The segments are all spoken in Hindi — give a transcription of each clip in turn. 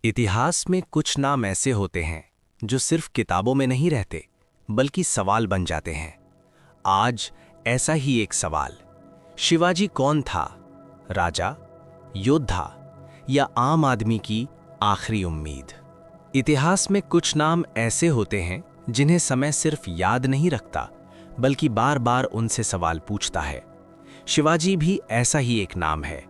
इतिहास में कुछ नाम ऐसे होते हैं जो सिर्फ किताबों में नहीं रहते बल्कि सवाल बन जाते हैं। आज ऐसा ही एक सवाल, शिवाजी कौन था? राजा, योद्धा या आम आदमी की आखिरी उम्मीद? इतिहास में कुछ नाम ऐसे होते हैं जिन्हें समय सिर्फ याद नहीं रखता बल्कि बार बार उनसे सवाल पूछता है। शिवाजी भी ऐसा ही एक नाम है,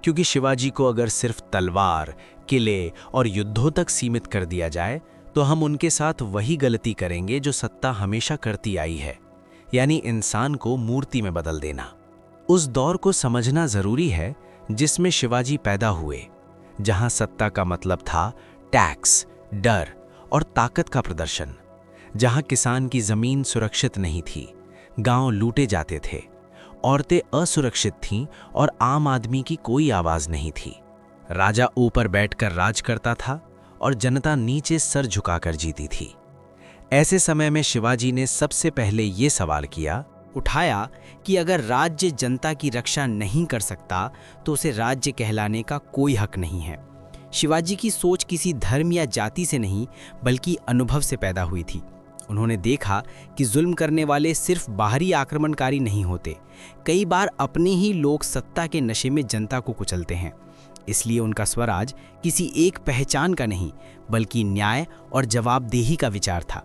क्योंकि शिवाजी को अगर सिर्फ तलवार, किले और युद्धों तक सीमित कर दिया जाए तो हम उनके साथ वही गलती करेंगे जो सत्ता हमेशा करती आई है, यानी इंसान को मूर्ति में बदल देना। उस दौर को समझना जरूरी है जिसमें शिवाजी पैदा हुए, जहां सत्ता का मतलब था टैक्स, डर और ताकत का प्रदर्शन, जहां किसान की जमीन सुरक्षित नहीं थी, गांव लूटे जाते थे, औरतें असुरक्षित थीं और आम आदमी की कोई आवाज नहीं थी। राजा ऊपर बैठकर राज करता था और जनता नीचे सर झुकाकर जीती थी। ऐसे समय में शिवाजी ने सबसे पहले ये सवाल उठाया कि अगर राज्य जनता की रक्षा नहीं कर सकता तो उसे राज्य कहलाने का कोई हक नहीं है। शिवाजी की सोच किसी धर्म या जाति से नहीं बल्कि अनुभव से पैदा हुई थी। उन्होंने देखा कि जुल्म करने वाले सिर्फ बाहरी आक्रमणकारी नहीं होते, कई बार अपने ही लोग सत्ता के नशे में जनता को कुचलते हैं। इसलिए उनका स्वराज किसी एक पहचान का नहीं बल्कि न्याय और जवाबदेही का विचार था।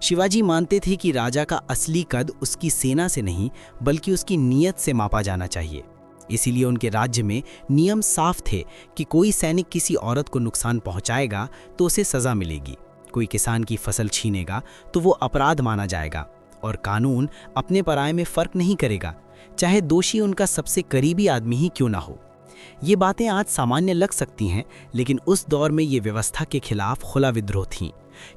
शिवाजी मानते थे कि राजा का असली कद उसकी सेना से नहीं बल्कि उसकी नीयत से मापा जाना चाहिए। इसीलिए उनके राज्य में नियम साफ थे कि कोई सैनिक किसी औरत को नुकसान पहुंचाएगा तो उसे सजा मिलेगी, कोई किसान की फसल छीनेगा तो वो अपराध माना जाएगा, और कानून अपने पराये में फर्क नहीं करेगा, चाहे दोषी उनका सबसे करीबी आदमी ही क्यों ना हो। ये बातें आज सामान्य लग सकती हैं, लेकिन उस दौर में ये व्यवस्था के खिलाफ खुला विद्रोह थी,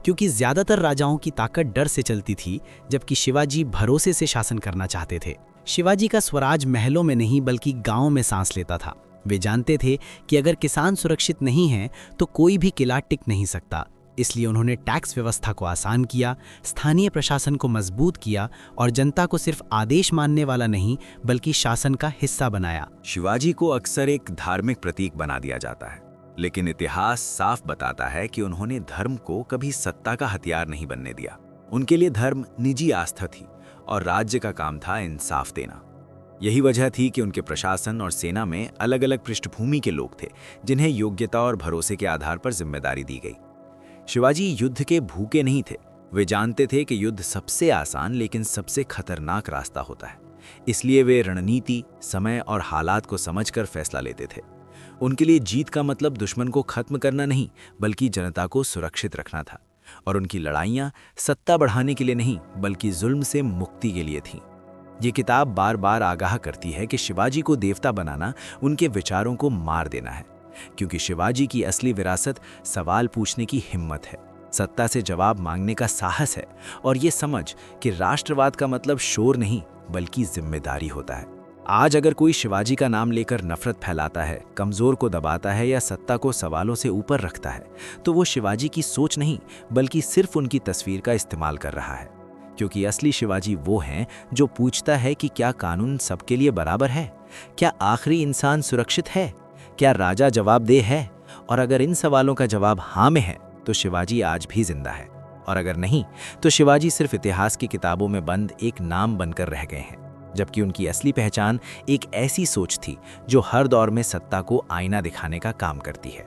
क्योंकि ज्यादातर राजाओं की ताकत डर से चलती थी, जबकि शिवाजी भरोसे से शासन करना चाहते थे। शिवाजी का स्वराज महलों में नहीं बल्कि गांव में सांस लेता था। वे जानते थे कि अगर किसान सुरक्षित नहीं है तो कोई भी किला टिक नहीं सकता। इसलिए उन्होंने टैक्स व्यवस्था को आसान किया, स्थानीय प्रशासन को मजबूत किया और जनता को सिर्फ आदेश मानने वाला नहीं बल्कि शासन का हिस्सा बनाया। शिवाजी को अक्सर एक धार्मिक प्रतीक बना दिया जाता है, लेकिन इतिहास साफ बताता है कि उन्होंने धर्म को कभी सत्ता का हथियार नहीं बनने दिया। उनके लिए धर्म निजी आस्था थी और राज्य का काम था इंसाफ देना। यही वजह थी कि उनके प्रशासन और सेना में अलग अलग पृष्ठभूमि के लोग थे, जिन्हें योग्यता और भरोसे के आधार पर जिम्मेदारी दी गई। शिवाजी युद्ध के भूखे नहीं थे। वे जानते थे कि युद्ध सबसे आसान लेकिन सबसे खतरनाक रास्ता होता है। इसलिए वे रणनीति, समय और हालात को समझकर फैसला लेते थे। उनके लिए जीत का मतलब दुश्मन को खत्म करना नहीं बल्कि जनता को सुरक्षित रखना था, और उनकी लड़ाइयां सत्ता बढ़ाने के लिए नहीं बल्कि जुल्म से मुक्ति के लिए थीं। ये किताब बार बार आगाह करती है कि शिवाजी को देवता बनाना उनके विचारों को मार देना है, क्योंकि शिवाजी की असली विरासत सवाल पूछने की हिम्मत है, सत्ता से जवाब मांगने का साहस है, और ये समझ कि राष्ट्रवाद का मतलब शोर नहीं बल्कि जिम्मेदारी होता है। आज अगर कोई शिवाजी का नाम लेकर नफरत फैलाता है, कमजोर को दबाता है या सत्ता को सवालों से ऊपर रखता है, तो वो शिवाजी की सोच नहीं बल्कि सिर्फ उनकी तस्वीर का इस्तेमाल कर रहा है। क्योंकि असली शिवाजी वो हैं जो पूछता है कि क्या कानून सबके लिए बराबर है, क्या आखिरी इंसान सुरक्षित है, क्या राजा जवाबदेह है, और अगर इन सवालों का जवाब हाँ में है तो शिवाजी आज भी जिंदा है, और अगर नहीं तो शिवाजी सिर्फ इतिहास की किताबों में बंद एक नाम बनकर रह गए हैं, जबकि उनकी असली पहचान एक ऐसी सोच थी जो हर दौर में सत्ता को आईना दिखाने का काम करती है।